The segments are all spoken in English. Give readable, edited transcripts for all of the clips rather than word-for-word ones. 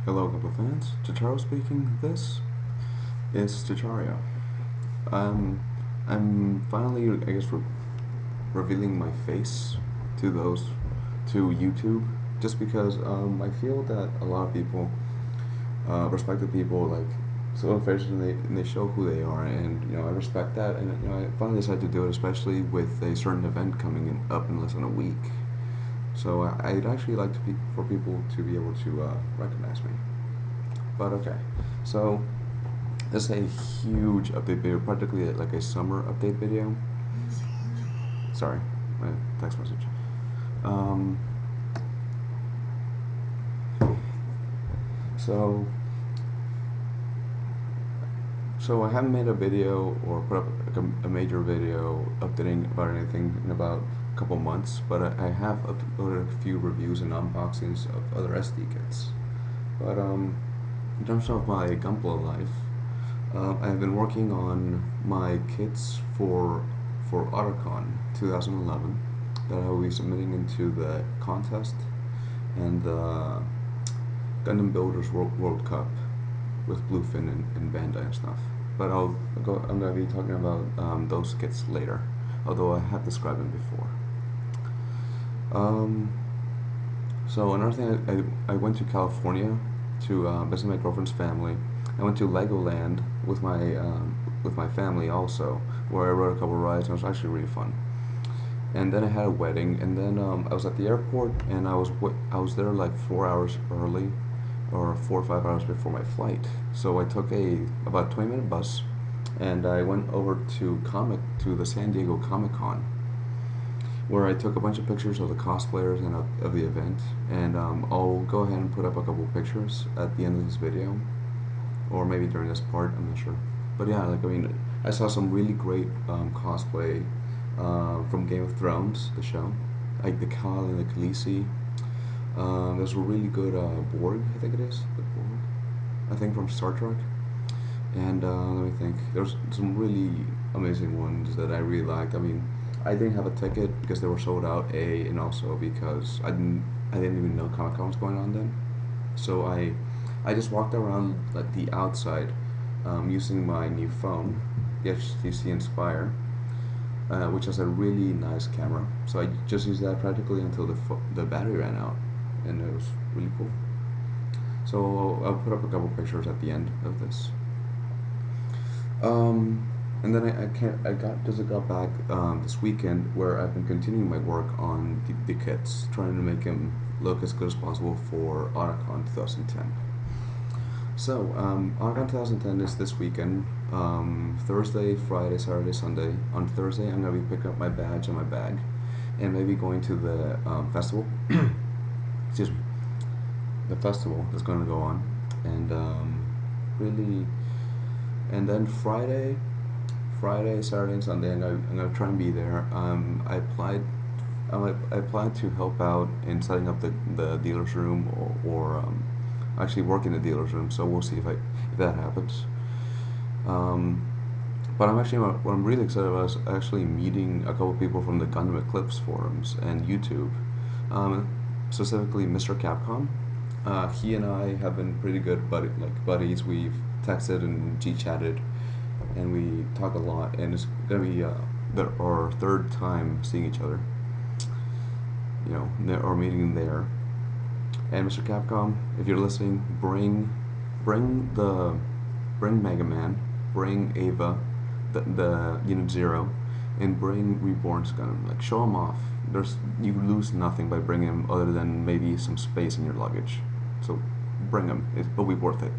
Hello, couple fans. Chitaro speaking. This is Chichario. Um, I'm finally, I guess, revealing my face to those to YouTube, just because I feel that a lot of people, respected people, like so faces, and they show who they are, and I respect that, and I finally decided to do it, especially with a certain event coming up in less than a week. So I'd actually like for people to be able to recognize me. But okay, so this is a huge update video, practically like a summer update video. Sorry, my text message. Um, so, so I haven't made a video or put up like a major video updating about anything in about a couple months, but I have uploaded a few reviews and unboxings of other SD kits. But in terms of my Gunpla life, I've been working on my kits for Otacon 2011 that I will be submitting into the contest and the Gundam Builders World Cup with Bluefin and Bandai and stuff. But I'm gonna be talking about those kits later, although I have described them before. Um, so another thing, I went to California to visit my girlfriend's family. I went to Legoland with my family also, where I rode a couple rides, and it was actually really fun. And then I had a wedding, and then I was at the airport, and I was there like 4 hours early, or 4 or 5 hours before my flight. So I took about 20-minute bus, and I went over to the San Diego Comic Con, where I took a bunch of pictures of the cosplayers and of the event. And I'll go ahead and put up a couple pictures at the end of this video, or maybe during this part. I'm not sure. But yeah, like I mean, I saw some really great cosplay from Game of Thrones, the show, like the Khal and the Khaleesi. There's a really good Borg, I think it is, the Borg, I think from Star Trek. And let me think, there's some really amazing ones that I really liked. I mean, I didn't have a ticket because they were sold out, and also because I didn't even know Comic Con was going on then. So I just walked around like the outside, using my new phone, the HTC Inspire, which has a really nice camera. So I just used that practically until the battery ran out, and it was really cool. So I'll put up a couple pictures at the end of this. And then I got back this weekend, where I've been continuing my work on the kits, trying to make them look as good as possible for Otacon 2010. So, Otacon 2010 is this weekend, Thursday, Friday, Saturday, Sunday. On Thursday, I'm going to be picking up my badge and my bag, and maybe going to the festival. Excuse me. The festival is going to go on, and really, and then Friday, Saturday, and Sunday, I'm gonna try and be there. I applied to help out in setting up the dealer's room, or actually work in the dealer's room. So we'll see if that happens. Um, but what I'm really excited about is actually meeting a couple people from the Gundam Eclipse forums and YouTube, um, specifically Mr. Capcom. He and I have been pretty good buddies. We've texted and G-chatted, and we talk a lot. And it's gonna be our third time seeing each other, or meeting there. And Mr. Capcom, if you're listening, bring the bring Mega Man, bring Ava, the Unit Zero, and bring Reborn's Gundam. Like, show them off. You lose nothing by bringing them, other than maybe some space in your luggage. So bring them. It'll be worth it.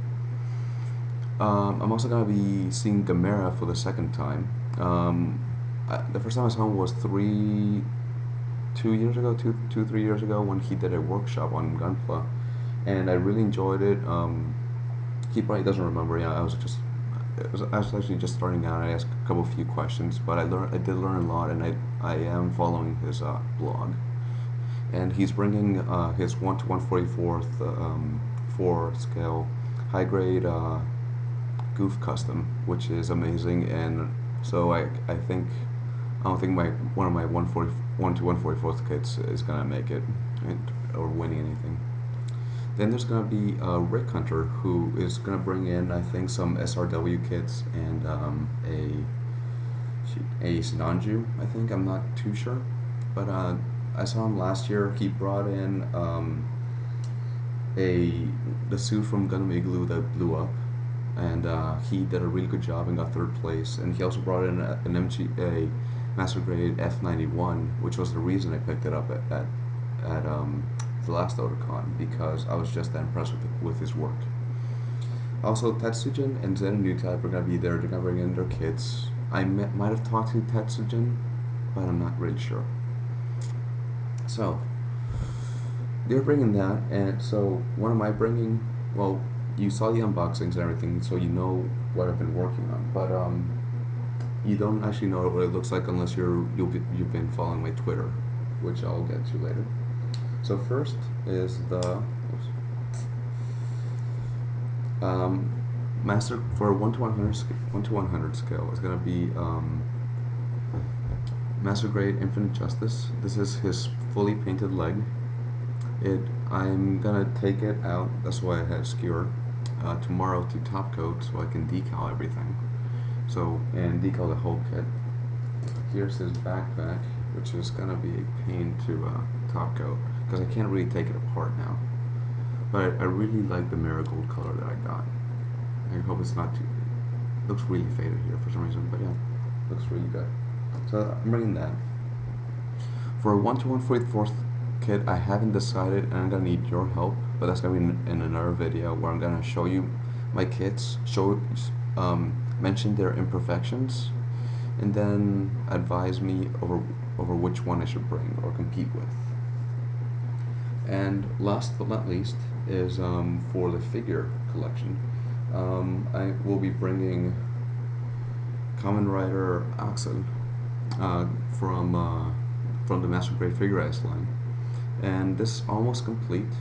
I'm also gonna be seeing Gamera for the second time. The first time I saw him was 2 years ago, 3 years ago, when he did a workshop on Gunpla, and I really enjoyed it. He probably doesn't remember. Yeah, I was actually just starting out. I asked a few questions, but I did learn a lot, and I am following his blog, and he's bringing his 1/144th 4 scale high grade goof custom, which is amazing. And so I don't think my one of my 1/144th kits is gonna make it, or winning anything. Then there's gonna be Rick Hunter, who is gonna bring in, I think, some SRW kits and a Sinanju. I think, I'm not too sure, but I saw him last year. He brought in a the suit from Gundam Igloo that blew up, and he did a really good job and got third place. And he also brought in a master grade F91, which was the reason I picked it up at the last Otakon, because I was just that impressed with his work. Also, Tetsujin and Zen and New Type are gonna be there. They're gonna bring in their kits. Might have talked to Tetsujin, but I'm not really sure. So they're bringing that, and so what am I bringing? Well, you saw the unboxings and everything, so you know what I've been working on. But you don't actually know what it looks like unless you've been following my Twitter, which I'll get to later. So first is the master for 1 to 100 scale is gonna be master grade Infinite Justice. This is his fully painted leg. I'm gonna take it out. That's why I had a skewer tomorrow to top coat so I can decal everything. So and decal the whole kit. Here's his backpack, which is gonna be a pain to top coat because I can't really take it apart now. But I really like the marigold color that I got. I hope it's not too. It looks really faded here for some reason, but yeah, looks really good. So I'm bringing that. For a 1 to 144th kit, I haven't decided, and I'm gonna need your help. But that's gonna be in another video where I'm gonna show you my kits, mention their imperfections, and then advise me over which one I should bring or compete with. And last but not least is for the figure collection. I will be bringing Kamen Rider Axel from the Master Grade Figurize line, and this is almost complete.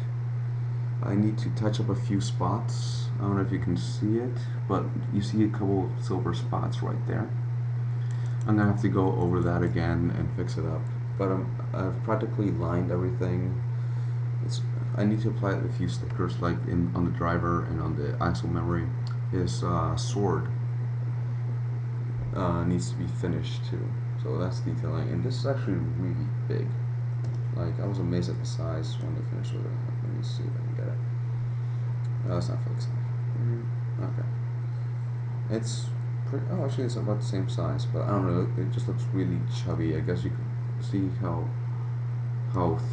I need to touch up a few spots. I don't know if you can see it, but you see a couple silver spots right there. I'm gonna have to go over that again and fix it up. But I've practically lined everything. I need to apply a few stickers, like on the driver and on the axle memory. His sword needs to be finished too, so that's detailing. And this is actually really big. Like, I was amazed at the size when they finished with it. Let me see if I can get it. No, it's not fixed. Okay. It's pretty. Oh, actually, it's about the same size, but I don't know. It just looks really chubby. I guess you can see how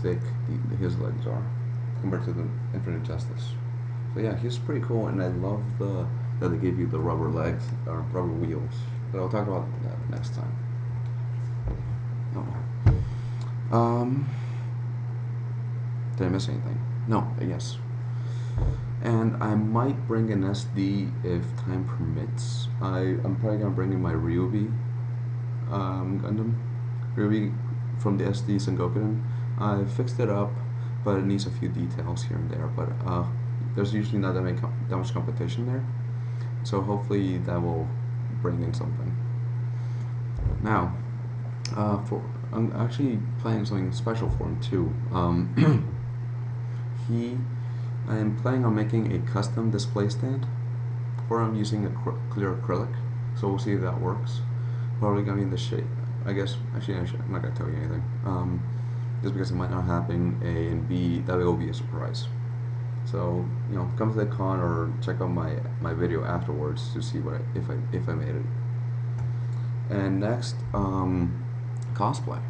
thick his legs are compared to the Infinite Justice. So yeah, he's pretty cool, and I love that they gave you the rubber legs or rubber wheels. But I'll talk about that next time. No. Did I miss anything? No. Yes. And I might bring an SD if time permits. I'm probably gonna bring in my Ryubi Gundam. Ryubi from the SD Sengoku. I fixed it up, but it needs a few details here and there. But there's usually not that much competition there, so hopefully that will bring in something. Now, I'm actually planning something special for him too. I am planning on making a custom display stand for him using a clear acrylic. So we'll see if that works. Probably gonna be in the shape. I guess actually I'm not gonna tell you anything. Just because it might not happen, A, and B, that will be a surprise. So, you know, come to the con or check out my video afterwards to see if I made it. And next, cosplay.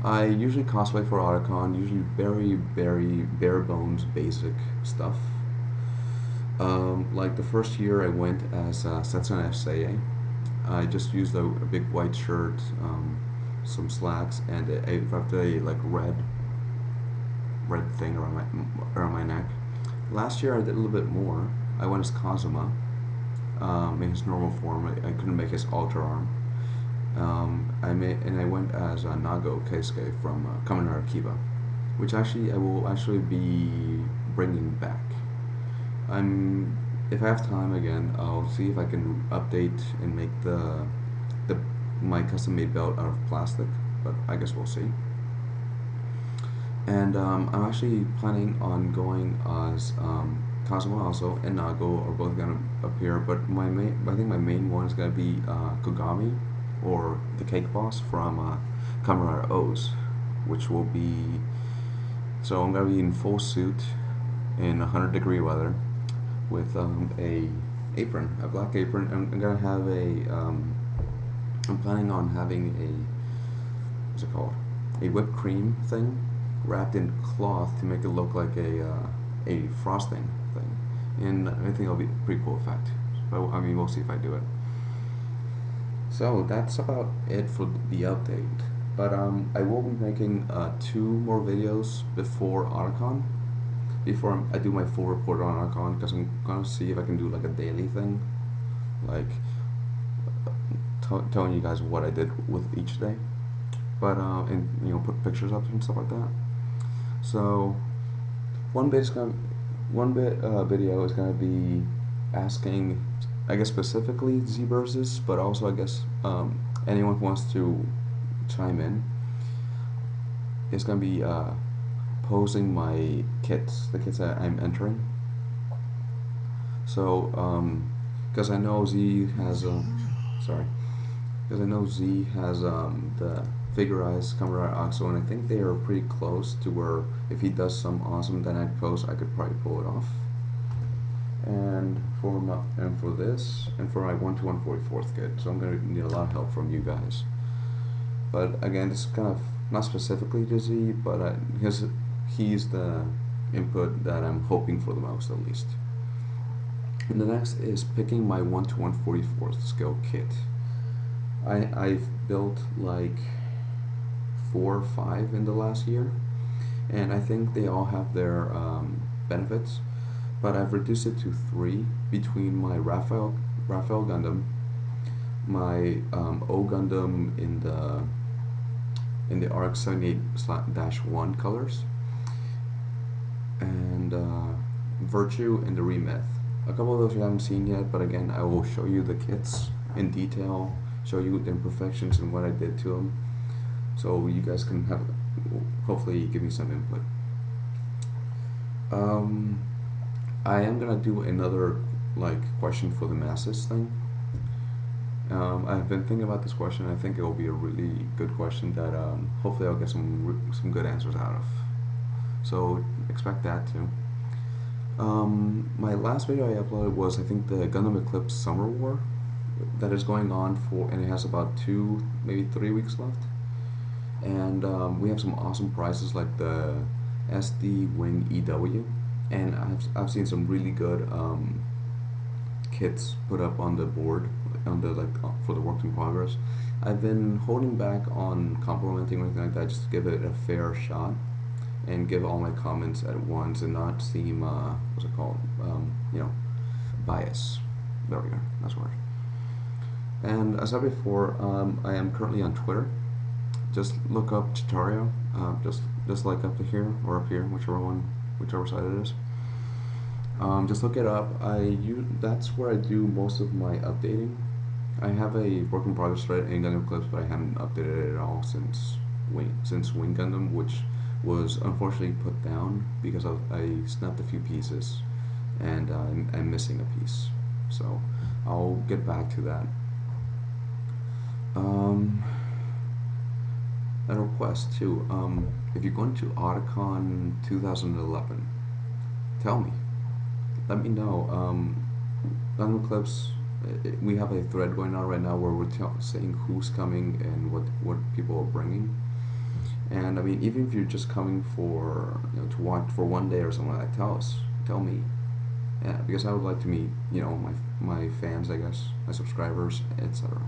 I usually cosplay for Otakon, usually very, very bare bones basic stuff. Like the first year I went as Setsuna Seiei. I just used a big white shirt, some slacks, and I wrapped a like red thing around my neck. Last year I did a little bit more. I went as Kazuma in his normal form. I couldn't make his alter arm. I went as Nago Keisuke from Kamen Rider Kiba, which I will actually be bringing back. If I have time again, I'll see if I can update and make my custom made belt out of plastic, but I guess we'll see. And I'm actually planning on going as Kazuma also and Nago are both gonna appear, but I think my main one is gonna be Kogami, or the Cake Boss from Kamen Rider O's, which will be, so I'm gonna be in full suit in 100-degree weather with a apron, a black apron. I'm gonna have I'm planning on having what's it called? A whipped cream thing wrapped in cloth to make it look like a frosting thing. And I think it'll be a pretty cool effect. But I mean, we'll see if I do it. So that's about it for the update. But I will be making 2 more videos before Otacon, before I do my full report on Otacon, because I'm gonna see if I can do like a daily thing, like telling you guys what I did with each day. But and put pictures up and stuff like that. So one bit is gonna one bit video is gonna be asking, I guess specifically Z-Verses, but also I guess anyone who wants to chime in. It's gonna be posing my kits, the kits that I'm entering. So because I know Z has sorry, because I know Z has the Figurized Kamen Rider Oxo, and I think they are pretty close to where if he does some awesome dynamic pose, I could probably pull it off. And for this and for my 1 to 144th kit, so I'm gonna need a lot of help from you guys. But again, it's kind of not specifically to Z, but he's the input that I'm hoping for the most, at least. And the next is picking my 1 to 144th scale kit. I've built like 4 or 5 in the last year, and I think they all have their benefits, but I've reduced it to 3 between my Raphael Gundam, my O Gundam in the RX-78-1 colors, and Virtue and the Remyth. A couple of those you haven't seen yet, but again, I will show you the kits in detail, show you the imperfections and what I did to them, so you guys can hopefully give me some input. I am gonna do another question for the masses thing. I've been thinking about this question. I think it will be a really good question that hopefully I'll get some good answers out of. So expect that too. My last video I uploaded was, I think, the Gundam Eclipse Summer War that is going on and it has about 2, maybe 3 weeks left. And we have some awesome prizes like the SD Wing EW, and I've seen some really good kits put up on the board for the work in progress. I've been holding back on complimenting or anything like that, just to give it a fair shot and give all my comments at once and not seem what's it called, bias. There we go, that's the word. And as I said before, I am currently on Twitter. Just look up Chitario, just like up to here or up here, whichever side it is. Just look it up. That's where I do most of my updating. I have a work in progress thread in Gundam Eclipse, but I haven't updated it at all since Wing Gundam, which was unfortunately put down because I snapped a few pieces and I'm missing a piece. So I'll get back to that. A request too. If you're going to Otacon 2011, tell me. Let me know. Gundam Eclipse, we have a thread going on right now where we're saying who's coming and what people are bringing. And I mean, even if you're just coming for to watch for one day or something like that, tell me. Yeah, because I would like to meet my fans, I guess, my subscribers, etc.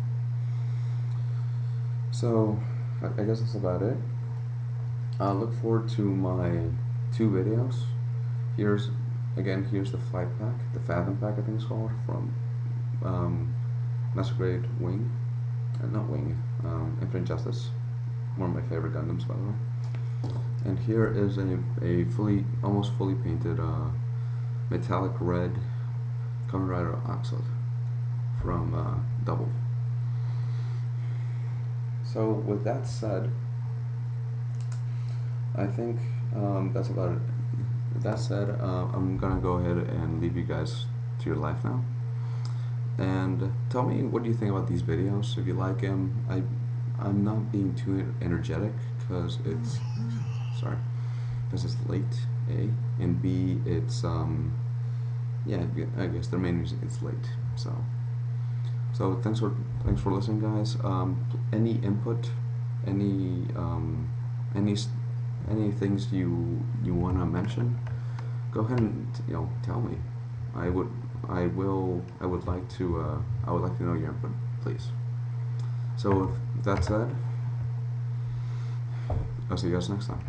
So I guess that's about it. Look forward to my 2 videos. Here's the flight pack, the Fathom pack I think it's called, from Master Grade Wing, not Wing, Infinite Justice, one of my favorite Gundams, by the way. And here is a almost fully painted metallic red Kamen Rider Oxo from Double. So with that said, I think That's about it. With that said, I'm gonna go ahead and leave you guys to your life now. And tell me, what do you think about these videos? If you like them, I'm not being too energetic because it's sorry, because it's late. A and B, it's yeah, I guess the main reason it's late. So thanks for listening, guys. Any input, any any any things you wanna mention, go ahead and tell me. I would I would like to I would like to know your input, please. So with that said, I'll see you guys next time.